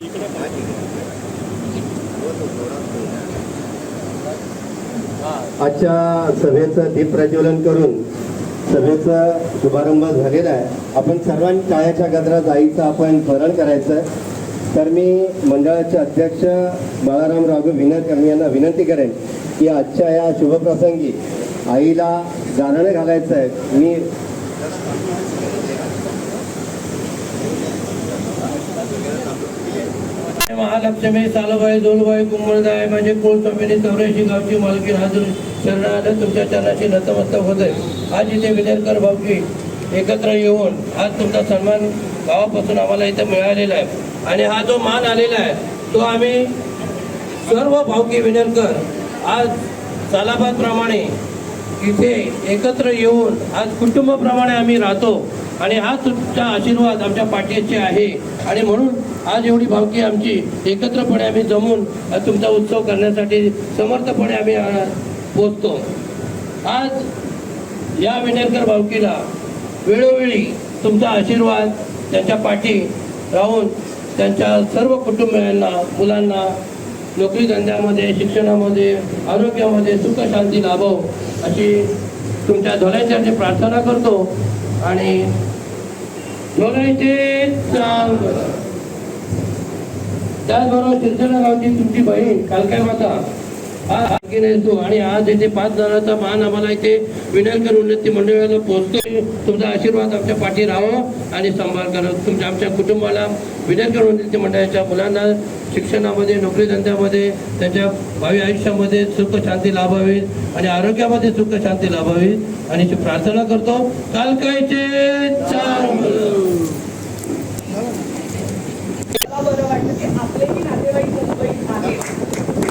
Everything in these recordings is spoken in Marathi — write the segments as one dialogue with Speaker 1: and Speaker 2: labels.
Speaker 1: आजच्या सभेचं दीपप्रज्वलन करून सभेचा शुभारंभ झालेला आहे. आपण सर्वांनी टाळ्याच्या गजरात आईचं आपण स्मरण करायचं. तर मी मंडळाचे अध्यक्ष बाळाराम राघव विनकर यांना विनंती करेन की आजच्या या शुभप्रसंगी आईला गाणं घालायचं आहे. मी
Speaker 2: महालक्ष्मी सालबाई जोलबाई कुंभळदाय माझे कुलस्वामिनी 84 गावची मालकी हाजर शरणागत तुमच्या चरणाशी नतमस्तक होत आहे. आज इथे विनेरकर भावकी एकत्र येऊन आज तुमचा सन्मान गावापासून आम्हाला इथे मिळालेला आहे आणि हा जो मान आलेला आहे तो आम्ही सर्व भावकी विनेरकर आज सालाबादप्रमाणे इथे एकत्र येऊन आज कुटुंबाप्रमाणे आम्ही राहतो आणि हा तुमचा आशीर्वाद आमच्या पाठीशी आहे आणि म्हणून आज एवढी भावकी आमची एकत्रपणे आम्ही जमून तुमचा उत्सव करण्यासाठी समर्थपणे आम्ही पोचतो. आज या विनेरकर भावकीला वेळोवेळी तुमचा आशीर्वाद त्यांच्या पाठी राहून त्यांच्या सर्व कुटुंबियांना मुलांना नोकरी धंद्यामध्ये शिक्षणामध्ये आरोग्यामध्ये सुख शांती लाभो अशी तुमच्या धोल्याची प्रार्थना करतो आणि धोल्याचे त्याचबरोबर शिरसोडा गावची तुमची बहीण कालकाय माता तू आणि आज इथे 5 जणांचा मान आम्हाला इथे विनेरकर उन्नती मंडळाला पोहोचतोय. तुमचा आशीर्वाद आमच्या पाठी राहावा आणि सांभाळ करत तुमच्या आमच्या कुटुंबाला विनेरकर उन्नती मंडळाच्या मुलांना शिक्षणामध्ये नोकरी धंद्यामध्ये त्यांच्या भावी आयुष्यामध्ये सुख शांती लाभावी आणि आरोग्यामध्ये सुख शांती लाभावी आणि प्रार्थना करतो. कालकायचे
Speaker 3: बरं वाटतं की आपलेही नातेवाईक मुंबईत आहेत.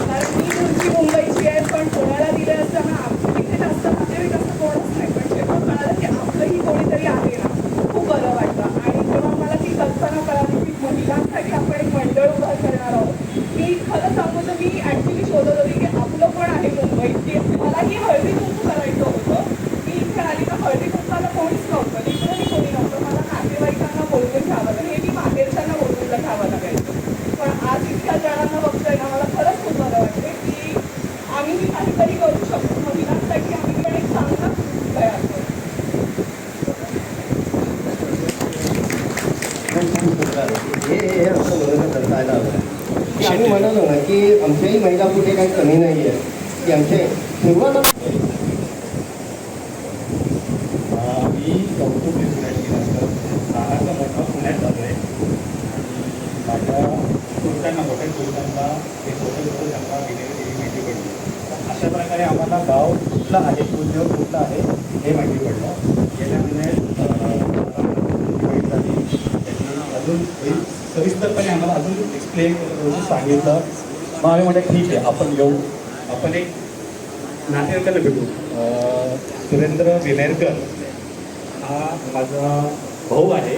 Speaker 3: कारण मी मूळची मुंबईची आहे पण कोणाला दिलं असताना इथे जास्त नातेवाईक असं कोणच नाही पण जेव्हा कळालं की आपलंही कोणीतरी आहे ना खूप बरं वाटतं. आणि जेव्हा मला ती कल्पना कळाली की महिलांसाठी आपण एक मंडळ उभं करणार आहोत मी खरं सांगू तर मी ॲक्च्युली शोधत होती की आपलं पण आहे मुंबईत की मलाही हळदी कुंकू करायचं होतं. मी इथे आली तर हळदी कुंकाला कोणीच नव्हतं लिटरली कोणी नव्हतं. मला नातेवाईकांना बोलवून घ्यावं लागलं हे मी माहेरच्यांना बोलवून घ्यावं लागायचं. पण आज इतक्या जणांना बघतोय ना मला खरंच खूप बरं वाटते की आम्ही काहीतरी करू शकतो महिलांसाठी. आम्ही पण एक चांगला तयार करू.
Speaker 1: हे असं म्हणून जायला हवं की आम्ही म्हणालो ना की आमच्याही महिला कुठे काही कमी नाही आहे की आमचे सुरुवात
Speaker 4: मी कौतुक लहानाचा मोठा पुण्यात झालो आहे आणि माझ्या सुलतांना मोठ्या सुलतांना हे छोटं त्यांना विनेरी माहिती पडली. अशा प्रकारे आम्हाला गाव कुठलं आहे उद्योग कुठला आहे हे माहिती पडलं. गेल्या महिन्यात झाली त्यांनी अजून सविस्तरपणे आम्हाला अजून एक्सप्लेन सांगितलं. मग आम्ही म्हटलं ठीक आहे आपण येऊ आपण एक नातेवाईकाला भेटू. सुरेंद्र विनेरकर हा माझा भाऊ आहे.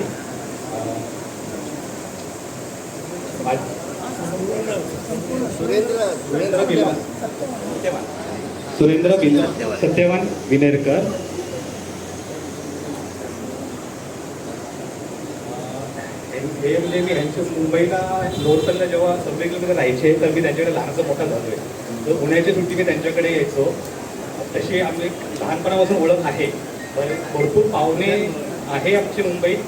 Speaker 4: सुरेंद्र सत्यवान विनेरकर हे म्हणजे मी ह्यांच्या मुंबईला लोरसनला जेव्हा 90 किलोमीटर राहायचे तर मी त्यांच्याकडे लहानसा मोठा झालो आहे. तर उन्हाळ्याची सुट्टी मी त्यांच्याकडे यायचो. तशी आम्ही लहानपणापासून ओळख आहे. भरपूर पाहुणे आहे आमची मुंबईत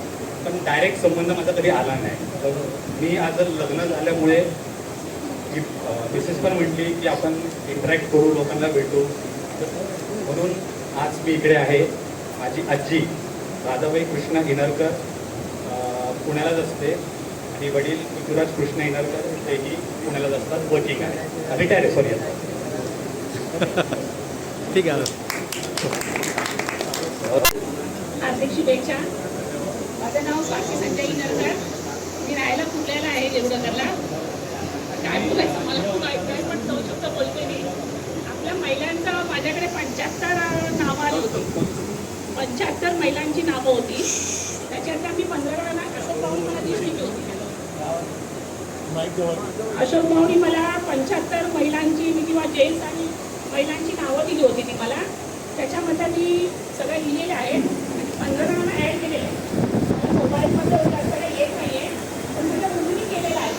Speaker 4: पण डायरेक्ट संबंध माझा कधी आला नाही. तर मी आज लग्न झाल्यामुळे मिसेस पण म्हटली की आपण इंटरॅक्ट करू लोकांना भेटू म्हणून आज मी इकडे आहे. माझी आजी राधाबाई कृष्णा इनरकर पुण्यालाच असते आणि वडील ऋतुराज कृष्ण इनरकर तेही पुण्यालाच असतात. वर्किंग आहे रिटायर आहे सॉरी
Speaker 5: ठीक आहे.
Speaker 6: हार्दिक शुभेच्छा. माझं नाव स्वाती संजय इनरकर. मी राहायला पुण्याला आहे देवडकरला. काय बोलायचं मला खूप ऐकायचं पण 2 शब्द बोलते मी. आपल्या महिलांचं माझ्याकडे 75 नावं आली होती. 75 महिलांची नावं होती. त्याच्यात आम्ही 15 जणांना अशोक भाऊनी मला दिसली होती. अशोक भाऊनी मला 75 महिलांची किंवा जेंट्स आणि महिलांची नावं दिली होती ती मला. त्याच्यामध्ये मी सगळं लिहिलेलं आहे आणि 15 जणांना ॲड केलेलं आहे. मोबाईलमध्ये येत नाही आहे पण त्याच्या मुलींनी केलेलं आहे.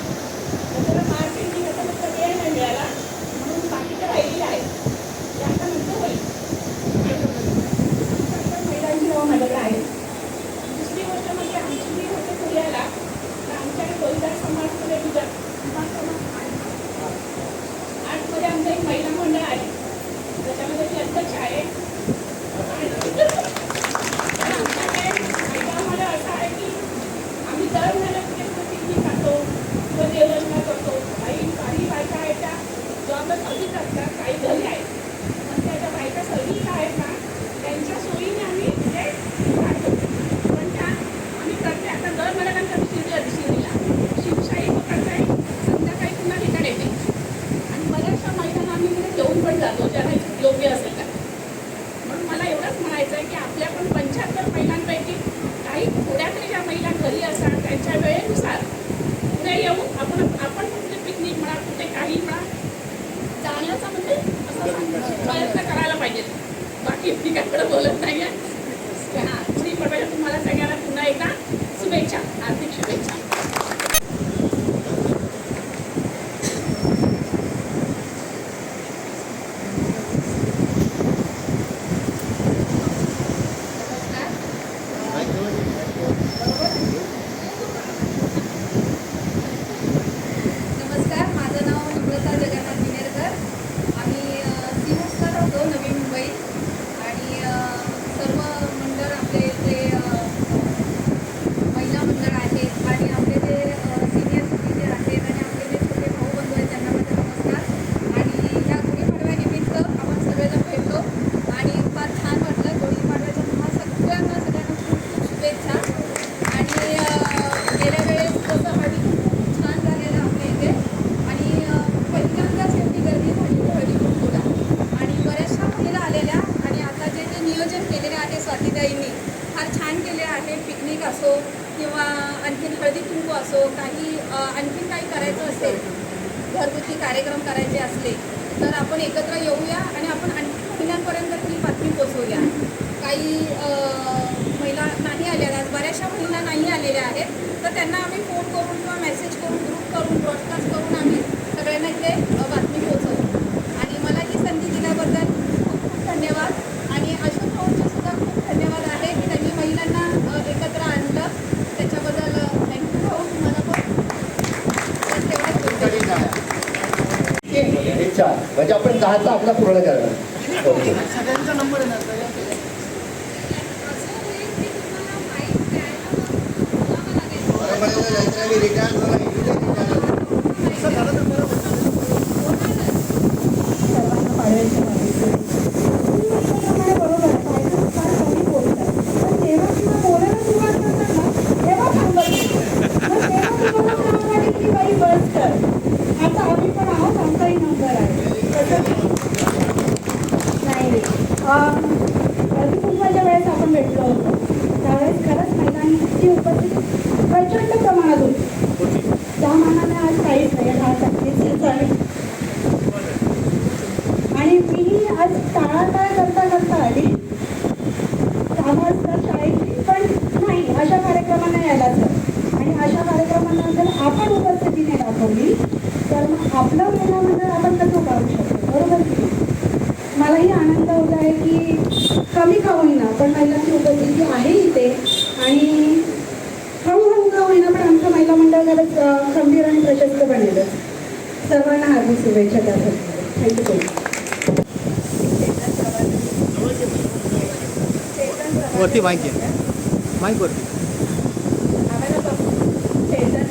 Speaker 5: कार्यक्रम करायचे असले तर आपण एकत्र येऊया आणि आपण आणखी महिलांपर्यंत ही बातमी पोचवूया. काही महिला नाही आलेल्या आहेत, बऱ्याचशा महिला नाही आलेल्या आहेत, तर त्यांना आम्ही फोन करून किंवा मेसेज करून ग्रुप करून ब्रॉडकास्ट करून आम्ही सगळ्यांना इथे बातमी पोचवू. आणि मला ही संधी दिल्याबद्दल खूप खूप धन्यवाद. आणि अशोक भाऊंचे सुद्धा खूप धन्यवाद आहे की त्यांनी महिलांना एकत्र आणलं, त्याच्याबद्दल थँक्यू भाऊ. तुम्हाला पण तेवढाच बोलते.
Speaker 1: हे 4 म्हणजे आपण 10चा आपला पूर्ण करणार. ओके.
Speaker 5: सगळ्यांचा नंबर आहे ना.
Speaker 3: आता आम्ही पण आहोत, आमचाही नंबर आहे. नाही कुंभाच्या वेळेस आपण भेटलो होतो, त्यावेळेस खरंच महिलांची उपस्थिती प्रचंड प्रमाणात होती. त्या मानाने आज काहीच नाही, 10% चालेल. आणि मी आज टाळाटाळ करता आली कामं असतात शाळेची, पण नाही अशा कार्यक्रमांना यायला सर. आणि अशा कार्यक्रमांना जर आपण उपस्थितीने दाखवली तर मग आपलं महिला मंडळ आपण कसं काढू शकतो, बरोबर की नाही? मलाही आनंद होत आहे की कमी का होईना पण महिलांची उपस्थिती आहे इथे. आणि हळूहळू का होईना पण आमचं महिला मंडळ खरंच खंबीर आणि प्रशस्त बनेलच. सर्वांना हार्दिक शुभेच्छा त्यासाठी. थँक्यू.
Speaker 7: वरती माईक आहे, माईक वरती.
Speaker 3: चेतन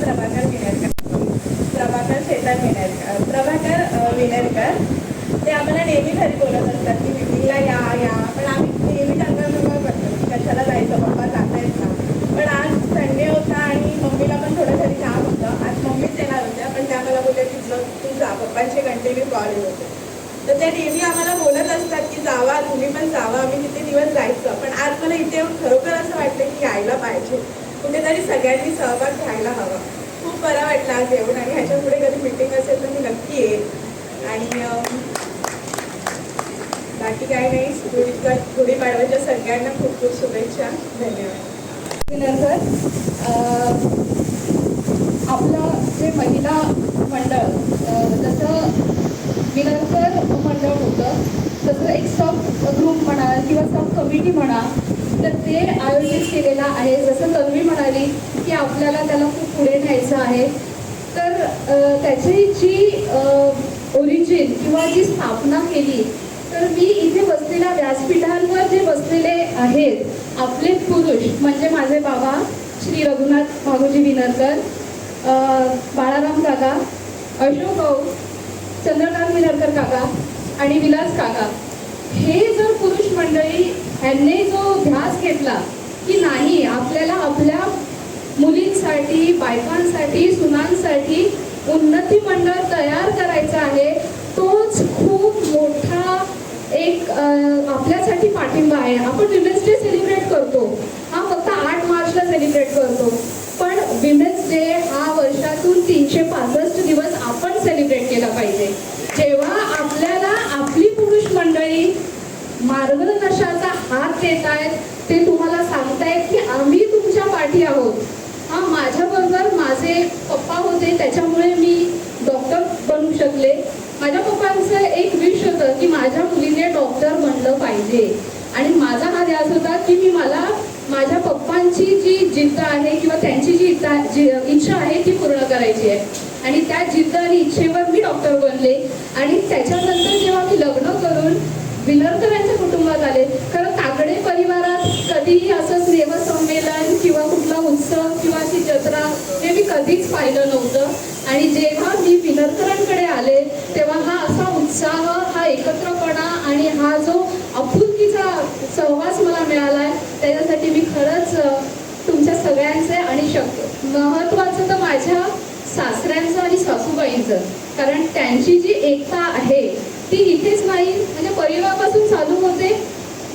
Speaker 3: प्रभाकर विनेरकर ते आम्हाला नेहमी घरी बोलत असतात की मीटिंगला या पण आम्ही नेहमी त्यांना करतो कशाला जायचं, पप्पा जातायत ना. पण आज संडे होता आणि मम्मीला पण थोडं घरी काम होतं. आज मम्मीच येणार होत्या पण त्या मला बोलल्या की तू जा, पप्पांचे कंटिन्यू कॉल येत होते. तर त्या नेहमी आम्हाला बोलत असतात की जावा, तुम्ही पण जावा, आम्ही तिथे दिवस जायचं. पण आज मला इथे येऊन खरोखर असं वाटतं की यायला पाहिजे, कुठेतरी सगळ्यांनी सहभाग घ्यायला हवा. खूप बरं वाटलं आज येऊन. आणि ह्याच्या पुढे कधी मीटिंग असेल तर मी नक्की येईल. आणि बाकी काही नाही, गुढीपाडव्याच्या सगळ्यांना खूप खूप शुभेच्छा. धन्यवाद. सर आपलं जे महिला मंडळ जसं विनरकर मंडळ होतं तसं एक सब ग्रुप म्हणा किंवा सब कमिटी म्हणा तर ते आयोजित केलेलं आहे. जसं तन्वी म्हणाली की आपल्याला त्याला खूप पुढे न्यायचं आहे, तर त्याची जी ओरिजिन किंवा जी स्थापना केली तर मी इथे बसलेल्या व्यासपीठांवर जे बसलेले आहेत आपले पुरुष म्हणजे माझे बाबा श्री रघुनाथ भागोजी विनरकर, बाळाराम काका, अशोक भाऊ, चंद्रकांत विनरकर काका आणि विलास काका, हे जर पुरुष मंडळी ह्यांनी जो ध्यास घेतला की नाही आपल्याला आपल्या मुलींसाठी, बायकांसाठी, सुनांसाठी उन्नती मंडळ तयार करायचं आहे, तोच खूप मोठा एक आपल्यासाठी पाठिंबा आहे. आपण विमेन्स डे सेलिब्रेट करतो, हा फक्त 8 मार्चला सेलिब्रेट करतो, पण विमेन्स डे हा वर्षातून 365 दिवस आपण सेलिब्रेट केला पाहिजे. जेव्हा आपल्याला आपली पुरुष मंडळी मार्गदर्शनाचा हात देत आहेत, ते तुम्हाला सांगतायत की आम्ही तुमच्या पाठी आहोत. हा माझ्याबरोबर माझे पप्पा होते, त्याच्यामुळे मी डॉक्टर बनू शकले. माझ्या पप्पांचं एक विश होतं की माझ्या मुलीने डॉक्टर बनलं पाहिजे आणि माझा हा ध्यास होता की मला माझ्या पप्पांची जी जिद्द आहे किंवा त्यांची जी इच्छा आहे ती पूर्ण करायची आहे. आणि त्या जिद्द आणि इच्छेवर मी डॉक्टर बनले. आणि त्याच्यानंतर जेव्हा मी लग्न करून विनरकरांच्या कुटुंबात आले, खरं काकडे परिवारात कधीही असं स्नेहसंमेलन किंवा कुठला उत्सव किंवा अशी जत्रा हे मी कधीच पाहिलं नव्हतं. आणि जेव्हा मी विनरकरांकडे आले तेव्हा हा असा उत्साह, हा एकत्रपणा आणि हा जो आपुलकीचा सहवास मला मिळाला आहे, त्याच्यासाठी मी खरंच तुमच्या सगळ्यांचे आणि महत्त्वाचं तर माझ्या सासऱ्यांचं आणि सासूबाईंचं, कारण त्यांची जी एकता आहे ती इथेच नाही, म्हणजे परिवारापासून चालू होते.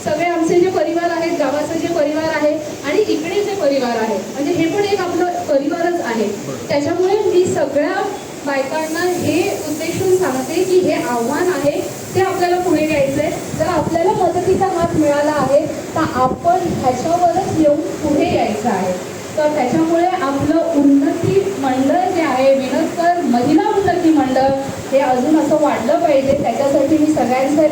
Speaker 3: सगळे आमचे जे परिवार आहेत, गावाचे जे परिवार आहे आणि इकडे जे परिवार आहे, म्हणजे हे पण एक आपलं परिवारच आहे. त्याच्यामुळे मी सगळ्या बायकांना हे उद्देशून सांगते की हे आव्हान आहे ते आपल्याला पुढे घ्यायचं आहे. जर आपल्याला मदतीचा हात मिळाला आहे तर आपण ह्याच्यावरच येऊन पुढे यायचं आहे. तर त्याच्यामुळे आपलं उन्नती मंडळ जे आहे, विनोदकर महिला उन्नती मंडळ, हे अजून असं वाढलं पाहिजे. त्याच्यासाठी मी सगळ्यांचे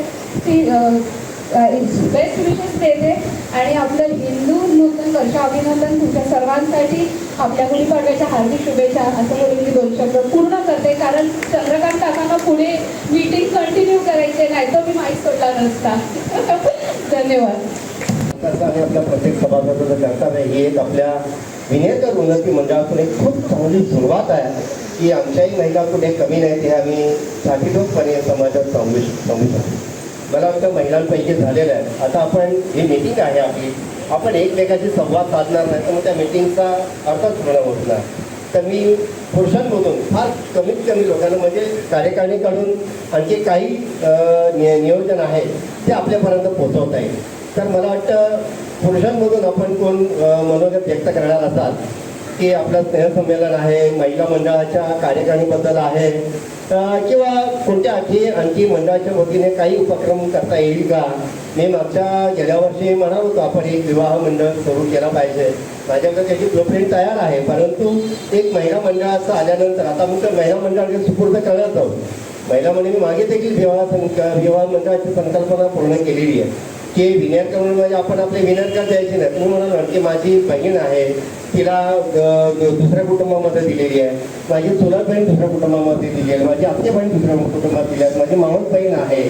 Speaker 3: बेस्ट विशेस देते आणि आपलं हिंदू नूतन वर्ष अभिनंदन तुमच्या सर्वांसाठी. आपल्या गुढीपाडव्याच्या हार्दिक शुभेच्छा असं बोलून मी 2 शब्द पूर्ण करते, कारण चंद्रकांत काकांना पुढे मीटिंग कंटिन्यू करायचे, नाही तर मी माहीत सोडला नसता. धन्यवाद.
Speaker 1: आणि आपल्या प्रत्येक सभासदाचं कर्तव्य ही एक आपल्या विनेकर उन्नती मंडळातून एक खूप चांगली सुरुवात आहे की आमच्याही महिला कुठे कमी नाहीत हे आम्ही साठीतोपणे समाजात सांगू शकतो. मला वाटतं महिलांपैकी झालेलं आहे. आता आपण ही मीटिंग आहे आपली, आपण एकमेकाशी संवाद साधणार नाही तर मग त्या मीटिंगचा अर्थच पूर्ण होत नाही. तर मी पुरुषांमधून फार कमीत कमी लोकांना म्हणजे कार्यकारिणीकडून आणखी काही नियोजन आहे ते आपल्यापर्यंत पोहोचवता येईल. तर मला वाटतं पुरुषांमधून आपण कोण मनोगत व्यक्त करणार असाल की आपलं स्नेहसंमेलन आहे, महिला मंडळाच्या कार्यकारिणीबद्दल आहे किंवा कोणत्या आणखी मंडळाच्या वतीने काही उपक्रम करता येईल का. मी गेल्या वर्षी म्हणाल होतो आपण एक विवाह मंडळ सुरू केला पाहिजे. माझ्याकडे त्याची ब्लूप्रिंट तयार आहे, परंतु एक महिला मंडळाचं आल्यानंतर आता मग महिला मंडळाकडे सुपूर्द करण्यात आहोत. महिला मंडळी मागे देखील विवाह मंडळाची संकल्पना पूर्ण केलेली आहे की विनयकर म्हणजे आपण आपले विनयकर द्यायचे नाही. तुम्ही म्हणाल की माझी बहीण आहे, तिला दुसऱ्या कुटुंबामध्ये दिलेली आहे, माझी चुलत बहीण दुसऱ्या कुटुंबामध्ये दिली आहे, माझी आत्ते बहीण दुसऱ्या कुटुंबात दिली आहे, माझी मावस बहीण आहे.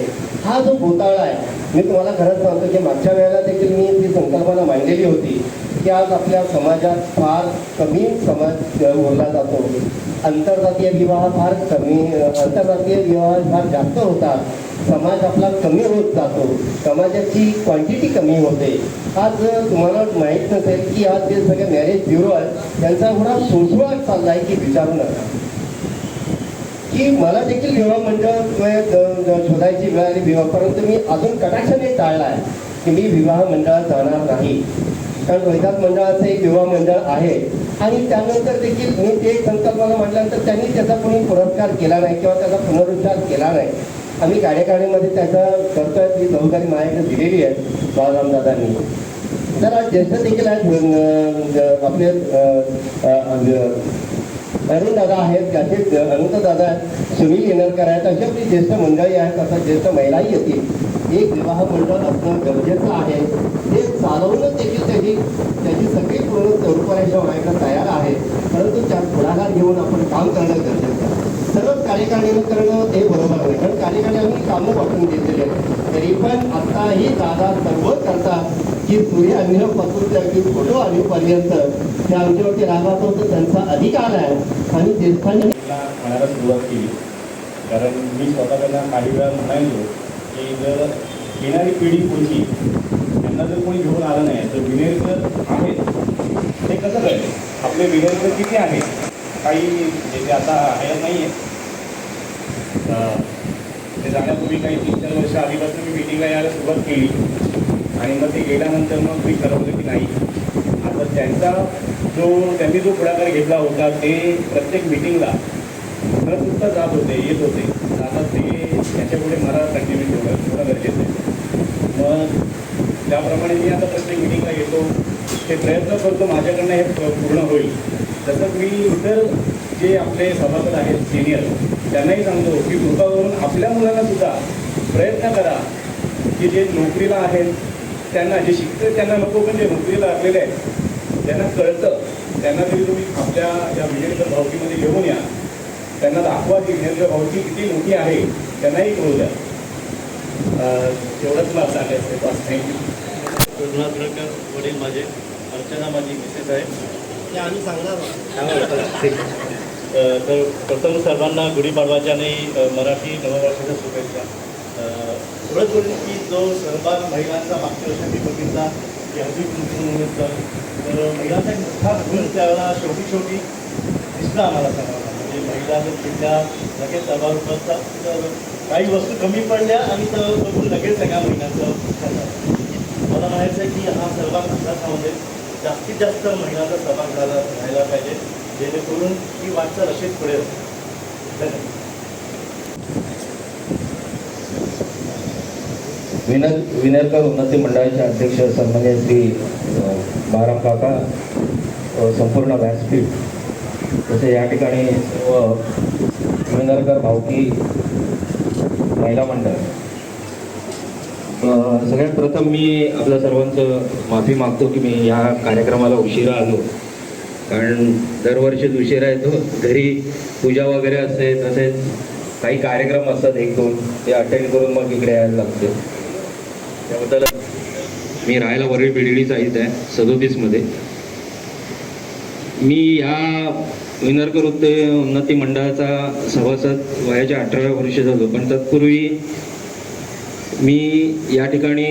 Speaker 1: हा जो भूताळा आहे, मी तुम्हाला खरंच सांगतो की मागच्या वेळेला देखील मी ती संकल्पना मांडलेली होती की आज आपल्या समाजात फार कमी समाज उरला जातो. आंतरजातीय विवाह फार कमी, आंतरजातीय विवाह फार जास्त होतात. समाज आपला कमी होत जातो, समाजाची क्वांटिटी कमी होते. आज तुम्हाला माहीत नसेल की आज जे सगळे मॅरेज ब्युरो आहेत त्यांचा एवढा सुळसुळाट चालला आहे की विचारू नका. की मला देखील विवाह मंडळ शोधायची वेळ आली परंतु मी अजून कटाक्षाने टाळला आहे की मी विवाह मंडळात जाणार नाही. कारण वैदात मंडळाचं एक विवाह मंडळ आहे आणि त्यानंतर देखील मी ते संकल्पना म्हटल्यानंतर त्यांनी त्याचा कोणी पुरस्कार केला नाही किंवा त्याचा पुनरुच्चार केला नाही. आम्ही कार्यकारिणीमध्ये त्याचा करतोय ती जबाबदारी माझ्याकडे दिलेली आहे बाळरामदादांनी. तर आज ज्येष्ठ देखील आहेत आपले अरुण दादा आहेत, त्याचे अनंत दादा आहेत, सुनील येनरकर आहेत, अशी आपली ज्येष्ठ मंडळी आहेत. आता ज्येष्ठ महिलाही येतील. एक विवाह मंडळ असणं गरजेचं आहे. ते चालवणं देखील त्याची सगळी पूर्ण रूपरेषा व्हायला तयार आहे, परंतु त्यात पुढाकार घेऊन आपण काम करणं गरजेचं आहे. सर्वच कार्यकारिणी करणं हे बरोबर नाही, कारण कार्यकारिणी कामं वाटून घेतलेले आहेत. तरी पण आताही दादा सर्व करतात की सूर्य आणण्यापासून ते अगदी फोटो आणीपर्यंत ते आमच्यावरती रागावतो तर त्यांचा अधिकार आहे. आणि ज्येष्ठांनी
Speaker 4: म्हणायला सुरुवात केली, कारण मी स्वतः त्यांना काही वेळा म्हणायचो की जर येणारी पिढी पुढची त्यांना जर कोणी घेऊन आलं नाही तर विनेरकर आहेत ते कसं कळेल. आपले विनेरकर किती आहेत, काही जे आता हयात नाही आहे. ते जाण्यापूर्वी काही 3-4 वर्ष आधीपासून मी मीटिंगला यायला सुरुवात केली आणि मग ते गेल्यानंतर मग मी ठरवलं की नाही आता त्यांनी जो पुढाकार घेतला होता ते प्रत्येक मिटिंगला न चुकता जात होते, येत होते. आता ते त्याच्यापुढे मला कंटिन्यू ठेवणं गरजेचं आहे. मग त्याप्रमाणे मी आता प्रत्येक मिटिंगला येतो, ते प्रयत्न करतो माझ्याकडनं हे पूर्ण होईल. तसंच मी इतर जे आपले सभासद आहेत सिनियर त्यांनाही सांगतो की कृपा करून आपल्या मुलांना सुद्धा प्रयत्न करा की जे नोकरीला आहेत त्यांना, जे शिकते त्यांना नको पण जे नोकरीला लागलेले आहेत त्यांना कळतं, त्यांना तरी तुम्ही आपल्या या विनेरकर भावकीमध्ये घेऊन या, त्यांना दाखवा की विनेरकर भावकी किती मोठी आहे, त्यांनाही कळू द्या. तेवढंच मला सांगायचं आहे. थँक्यू.
Speaker 8: रघुनाथ वडील माझे, अर्चना माझी मिसेस आहे.
Speaker 1: ते आम्ही सांगणार.
Speaker 8: तर प्रथम सर्वांना गुढीपाडवाच्या आणि मराठी नववर्षाच्या शुभेच्छा. एवढंच बोलले की जो सहभाग महिलांचा मागच्या वर्षी मी बघितला की अगदी कुंकुमनिमित्त, तर महिलांचा एक मोठा गुण त्यावेळेला शेवटी दिसला आम्हाला सर्वांना. म्हणजे महिला जर तिथल्या लगेच सहभाग होतात तर काही वस्तू कमी पडल्या आणि तर बघून लगेच सगळ्या महिन्याचं मला म्हणायचं आहे की हा सहभाग अभ्यासामध्ये जास्तीत जास्त महिलांचा सहभाग व्हायला पाहिजे, जेणेकरून ही वाटचाल अशीच पुढे धन्यवाद.
Speaker 9: विनरकर उन्नती मंडळाचे अध्यक्ष सन्मान्य श्री बाराम काका, संपूर्ण व्यासपीठ, तसे या ठिकाणी सर्व विनरकर भावकी महिला मंडळ, सगळ्यात प्रथम मी आपल्या सर्वांचं माफी मागतो की मी या कार्यक्रमाला उशिरा आलो, कारण दरवर्षीच उशिरा येतो. घरी पूजा वगैरे असते, तसेच काही कार्यक्रम असतात एक दोन, ते अटेंड करून मग इकडे यायला लागते. त्याबद्दल मी राहायला वरळी बिडळीचा इथं आहे 37मध्ये. मी या विनरकर उन्नती मंडळाचा सभासद वयाच्या 18व्या वर्षी झालो, पण तत्पूर्वी मी या ठिकाणी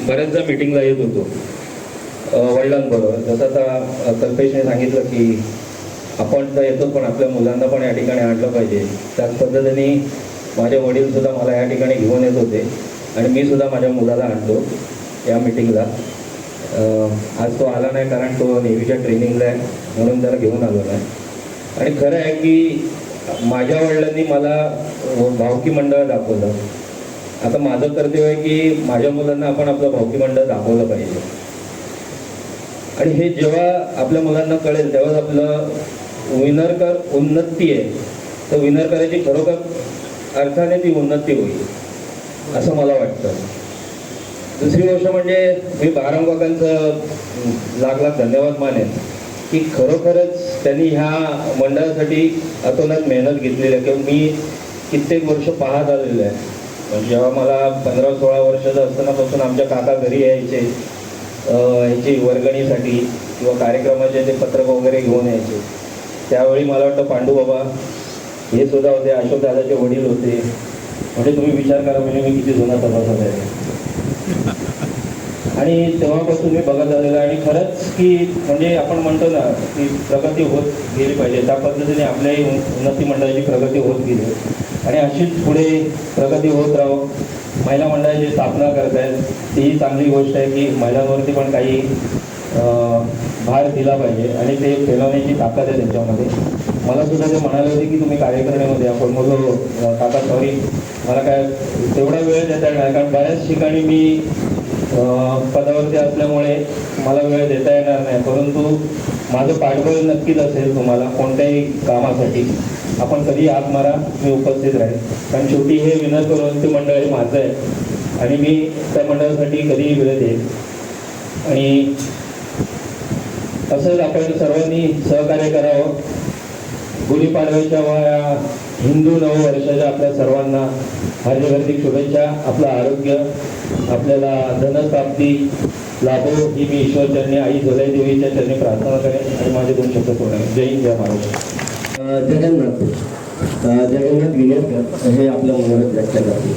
Speaker 9: बऱ्याचदा मीटिंगला येत होतो वडिलांबरोबर. जसं आता कल्पेशने सांगितलं की आपण तर येतो, पण आपल्या मुलांना पण या ठिकाणी आणलं पाहिजे. त्याच पद्धतीने माझे वडीलसुद्धा मला या ठिकाणी घेऊन येत होते आणि मी सुद्धा माझ्या मुलाला आणतो या मीटिंगला. आज तो आला नाही कारण तो नेव्हीच्या ट्रेनिंगला आहे, म्हणून त्याला घेऊन आलो नाही. आणि खरं आहे की माझ्या वडिलांनी मला भावकी मंडळ दाखवलं. आता माझं कर्तव्य आहे की माझ्या मुलांना आपण आपलं भावकी मंडळ दाखवलं पाहिजे. आणि हे जेव्हा आपल्या मुलांना कळेल तेव्हाच आपलं विनरकर उन्नती आहे, तर विनरकराची खरोखर अर्थाने ती उन्नती होईल असं मला वाटतं. दुसरी गोष्ट म्हणजे मी बाराम काकांचं लाख लाख धन्यवाद मानेन की खरोखरच त्यांनी ह्या मंडळासाठी अतोनात मेहनत घेतलेली आहे. किंवा मी कित्येक वर्ष पाहत आलेलो आहे. म्हणजे जेव्हा मला 15-16 वर्षाचं असतानापासून आमच्या काका घरी यायचे ह्याची वर्गणीसाठी किंवा कार्यक्रमाचे ते पत्रक वगैरे घेऊन यायचे. त्यावेळी मला वाटतं पांडू बाबा हे सुद्धा होते, अशोक दादाचे वडील होते. म्हणजे तुम्ही विचार करा म्हणजे मी किती जुना सभासद आहे. आणि तेव्हापासून मी बघत आलेलं आहे. आणि खरंच की म्हणजे आपण म्हणतो ना की प्रगती होत गेली पाहिजे, त्या पद्धतीने आपल्याही उन्नती मंडळाची प्रगती होत गेली आणि अशीच पुढे प्रगती होत राहो. महिला मंडळाची स्थापना करत आहेत, तीही चांगली गोष्ट आहे की महिलांवरती पण काही भार दिला पाहिजे आणि ते फैलवण्याची ताकद आहे त्यांच्यामध्ये. मला सुद्धा ते म्हणाले होते की तुम्ही कार्यकारिणीमध्ये आपण बोललो काका सॉरी मला काय तेवढा वेळ देता येणार, कारण बऱ्याच ठिकाणी मी पदावरती असल्यामुळे मला वेळ देता येणार नाही. परंतु माझं पाठबळ नक्कीच असेल तुम्हाला कोणत्याही कामासाठी. आपण कधी हाक मारा, मी उपस्थित राहील. कारण शेवटी हे विनरकर उन्नती मंडळ हे माझं आहे आणि मी त्या मंडळासाठी कधीही वेळ देईन. आणि असंच आपण सर्वांनी सहकार्य करावं. गुढीपाडव्याच्या वा हिंदू नववर्षाच्या आपल्या सर्वांना हार्दिक हार्दिक शुभेच्छा. आपलं आरोग्य आपल्याला धनप्राप्ती लाभो ही मी ईश्वरचरणी आई झोलाई देवीच्या चरणी प्रार्थना करेन आणि माझे 2 शब्द सोडेन. जय हिंद जय महाराष्ट्र.
Speaker 1: जगन्नाथ विनरकर हे आपल्या मनात व्याख्या करतील.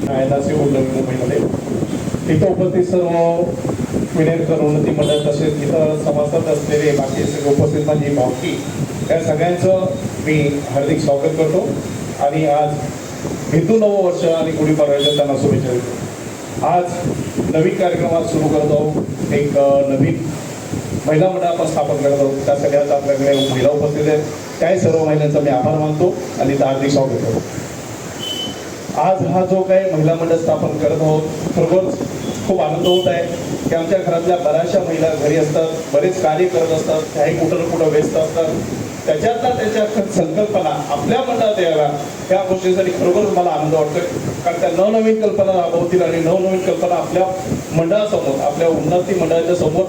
Speaker 10: आयदासी उल्लंघन मुंबईमध्ये तिथं उपस्थित सर्व विनरकर उन्नती मंडळ तसेच तिथं सभासद असलेले बाकी सगळे उपस्थित माझी भावकी या सगळ्यांचं मी हार्दिक स्वागत करतो. आणि आज हिंदू नववर्ष आणि गुढीपाडव्याच्या त्यांना शुभेच्छा देतो. आज नवीन कार्यक्रमात सुरू करत आहोत. एक नवीन महिला मंडळ आपण स्थापन करत आहोत. त्या सगळ्यात आपल्याकडे महिला उपस्थित आहेत. त्याही सर्व महिलांचा मी आभार मानतो आणि हार्दिक स्वागत करतो. आज हा जो काही महिला मंडळ स्थापन करत आहोत खरोखर खूप आनंद होत आहे की आमच्या घरातल्या बऱ्याचशा महिला घरी असतात, बरेच कार्य करत असतात, त्याही कुठं ना कुठं व्यस्त असतात. त्याच्यातला त्याच्या संकल्पना आपल्या मंडळात याव्या या गोष्टीसाठी खरोखर मला आनंद वाटतोय. कारण त्या नवनवीन कल्पना राबवतील आणि नवनवीन कल्पना आपल्या मंडळासमोर आपल्या उन्नती मंडळाच्या समोर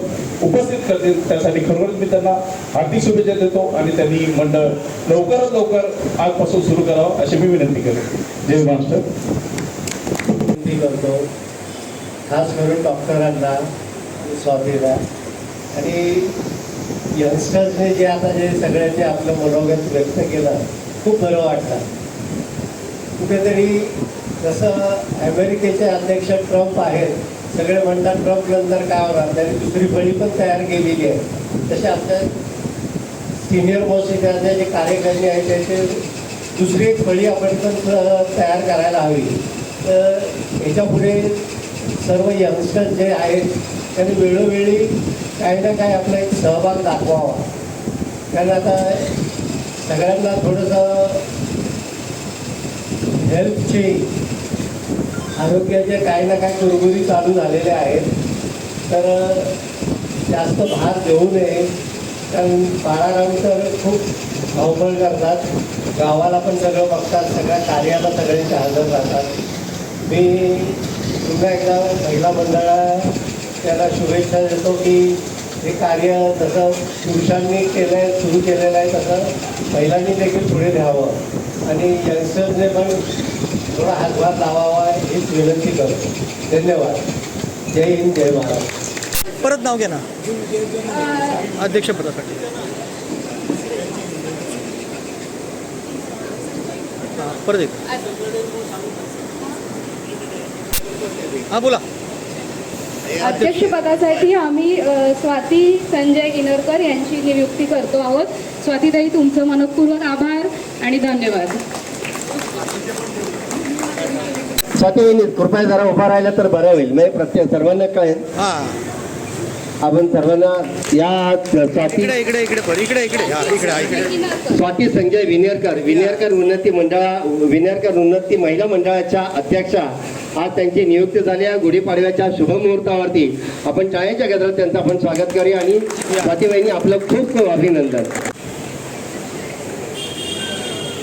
Speaker 10: उपस्थित करतील. त्यासाठी खरोखरच मी त्यांना हार्दिक शुभेच्छा देतो आणि त्यांनी मंडळ लवकरात लवकर आजपासून सुरू करावं अशी मी विनंती करतो. जय मास्टर.
Speaker 11: विनंती करतो खास करून डॉक्टरांना स्वातीला आणि यंगस्टर्सने जे आता जे सगळ्यांनी आपलं मनोगत व्यक्त केलं खूप बरं वाटलं. कुठेतरी जसं अमेरिकेचे अध्यक्ष ट्रम्प आहेत, सगळे म्हणतात ट्रम्प नंतर काय होणार, त्यांनी दुसरी फळी पण तयार केलेली आहे. तसे आपल्या सिनियर मोस्ट इंडियाचे जे कार्यकारिणी आहेत त्याचे दुसरी एक फळी आपण पण तयार करायला हवी. तर याच्यापुढे सर्व यंगस्टर्स जे आहेत त्यांनी वेळोवेळी काही ना काही आपला एक सहभाग दाखवावा. कारण आता सगळ्यांना थोडंसं हेल्थची आरोग्याचे काही ना काही कुरबुरी चालू झालेल्या आहेत. तर जास्त भार देऊ नये. कारण बाळाराम तर खूप धावपळ करतात, गावाला पण सगळं बघतात, सगळ्या कार्याला सगळ्यांचे हजर राहतात. मी पुन्हा एकदा महिला मंडळाला त्याला शुभेच्छा देतो की हे कार्य जसं पुरुषांनी केलं आहे, सुरू केलेलं आहे, तसं महिलांनी देखील पुढे न्यावं आणि यंगस्टर्सने पण थोडा हातभार लावावा हीच विनंती करतो. धन्यवाद. जय हिंद, जय महाराष्ट्र.
Speaker 7: परत नाव घ्या ना अध्यक्षपदासाठी. परत एक. हां बोला.
Speaker 12: अध्यक्षपदासाठी आम्ही स्वाती संजय गिनरकर यांची नियुक्ती करतो आहोत. स्वातीताई, तुमचं मनपूर्वक आभार आणि धन्यवाद.
Speaker 1: स्वाती कृपया जरा उभा राहिला तर बरं होईल. म्हणजे प्रत्येक सर्वांना कळेल.
Speaker 7: हां
Speaker 1: आपण सर्वांना या स्वाती
Speaker 7: इकडे इकडे इकडे पर इकडे इकडे हां इकडे इकडे.
Speaker 1: स्वाती संजय विनेरकर विनेरकर उन्नती महिला मंडळाच्या अध्यक्षा आज त्यांची नियुक्ती झाली आहे. गुढीपाडव्याच्या शुभमुहूर्तावरती आपण टाळ्यांच्या गजरात त्यांचं आपण स्वागत करूया आणि स्वातीबाईंनी आपलं खूप खूप अभिनंदन.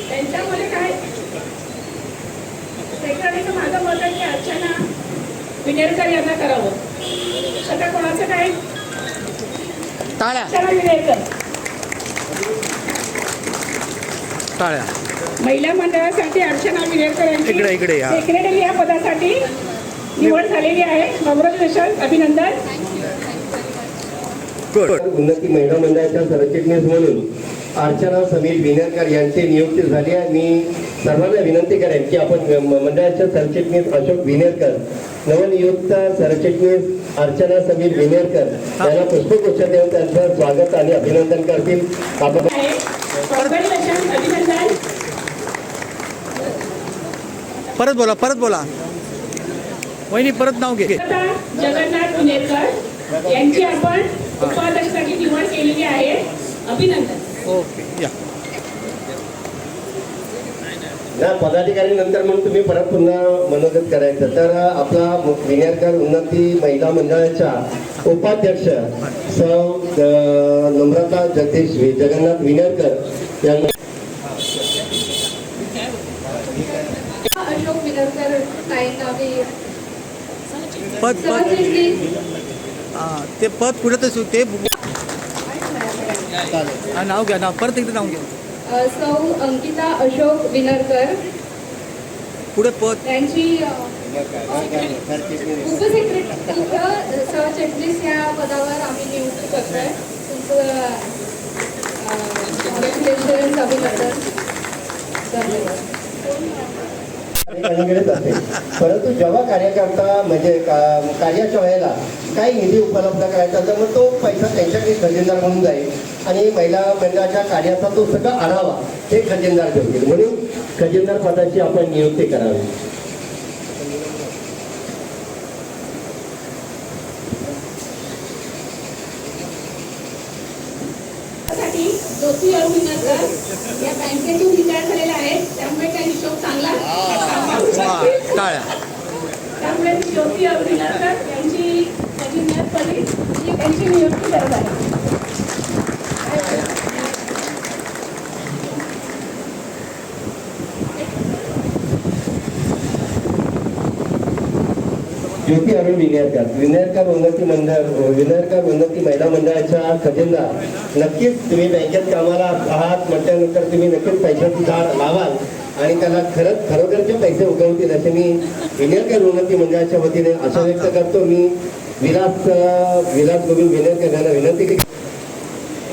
Speaker 6: त्यांच्यामध्ये काय सेक्रेटरीचं माझं मत आहे की अर्चना विनेरकर यांना करावं. सगळं कोणाचं काय
Speaker 7: टाळ्या
Speaker 6: अर्चना विनेरकर
Speaker 7: टाळ्या.
Speaker 6: महिला मंडळासाठी अर्चना विनेरकर
Speaker 7: इकडे
Speaker 6: यांची
Speaker 7: इकडे या.
Speaker 6: सेक्रेटरी या पदासाठी निवड झालेली आहे. कॉंग्रॅच्युलेशन, अभिनंदन.
Speaker 7: गुड.
Speaker 1: उन्नती महिला मंडळाच्या सरचिटणीस म्हणून अर्चना समीर विनेरकर यांची नियुक्ती झाली आहे. मी सर्वांना विनंती करेन की आपण मंडळाच्या सरचिटणीस अशोक विनेरकर, नवनियुक्त सरचिटणीस अर्चना समीर विनेरकर यांना पुष्पगुच्छ देऊन त्यांचं स्वागत आणि अभिनंदन करतील. आपण
Speaker 6: कॉंग्रॅच्युलेशन, अभिनंदन.
Speaker 7: परत बोला वहिनी, परत नाव घे.
Speaker 6: जगन्नाथ विनेरकर यांची आपण उपाध्यक्षासाठी निवड केलेली आहे. अभिनंदन.
Speaker 7: ओके या.
Speaker 1: ना पदाधिकारी नंतर म्हणून तुम्ही परत पुन्हा मनोगत करायचं. तर आपला विनेरकर उन्नती महिला मंडळाच्या उपाध्यक्ष सौ नम्रता जगन्नाथ विनेरकर यांना
Speaker 12: अशोक विनरकर ताईंना
Speaker 7: पद ते पद पुढे तर ते नाव घ्या. नाव परत एकदा नाव घ्या.
Speaker 12: सौ अंकिता अशोक विनरकर
Speaker 7: पुढे पद
Speaker 12: त्यांची उपसेक्रेटरी सरचिटणीस या पदावर आम्ही नियुक्ती करतोय. तुमचं कॉंग्रॅच्युलेशन, अभिनंदन. धन्यवाद.
Speaker 1: अलीकडेच असेल. परंतु जेव्हा कार्यकर्ता म्हणजे कार्याच्या वेळेला काही निधी उपलब्ध करायचा तर मग तो पैसा त्यांच्याकडे खजिनदार म्हणून जाईल आणि महिला मंडळाच्या कार्याचा तो सगळा आढावा हे खजिनदार ठेवतील. म्हणून खजिनदार पदाची आपण नियुक्ती करावी.
Speaker 6: ज्योती विनेरकर या बँकेतून रिटायर झालेल्या आहेत, त्यामुळे काही हिशोब चांगला
Speaker 7: टाळ्या.
Speaker 6: त्यामुळे ज्योती विनेरकर यांची खजिनदारपदी त्यांची नियुक्ती करत आहे.
Speaker 1: ज्योती अरुण विनेरकर उन्नती महिला मंडळाच्या खजिनदार नक्कीच तुम्ही बँकेत कामाला आहात म्हटल्यानंतर तुम्ही नक्कीच पैशाची धार लावाल आणि त्याला खरोखरचे पैसे उगवतील असे मी विनेरकर उन्नती मंडळाच्या वतीने असं व्यक्त करतो. मी विलास गोविंद विनेरकर यांना विनंती केली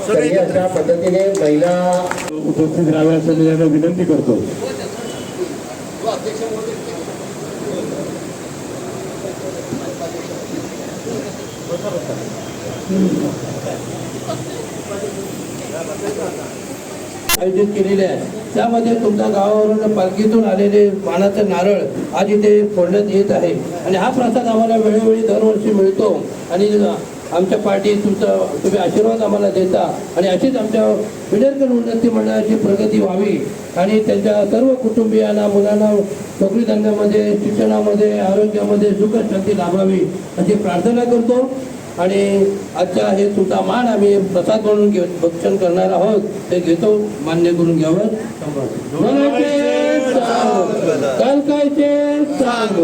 Speaker 1: तरी अशा पद्धतीने महिला उपस्थित राहाव्या असं मी यांना विनंती करतो.
Speaker 2: आयोजित केलेले आहे. त्यामध्ये तुमच्या गावावरून पालखीतून आलेले मानाचे नारळ आज इथे फोडण्यात येत आहे आणि हा प्रसाद आम्हाला वेळोवेळी दरवर्षी मिळतो आणि आमच्या पार्टी तुम्ही आशीर्वाद आम्हाला देता आणि अशीच आमच्या विनेरकर उन्नती मंडळाची प्रगती व्हावी आणि त्यांच्या सर्व कुटुंबियांना मुलांना नोकरी धंद्यामध्ये शिक्षणामध्ये आरोग्यामध्ये सुख शांती लाभावी अशी प्रार्थना करतो. आणि आजच्या हे तुमचा मान आम्ही प्रसाद म्हणून भक्षण करणार आहोत ते घेतो. मान्य करून घ्यावं. काल कायचे सांग.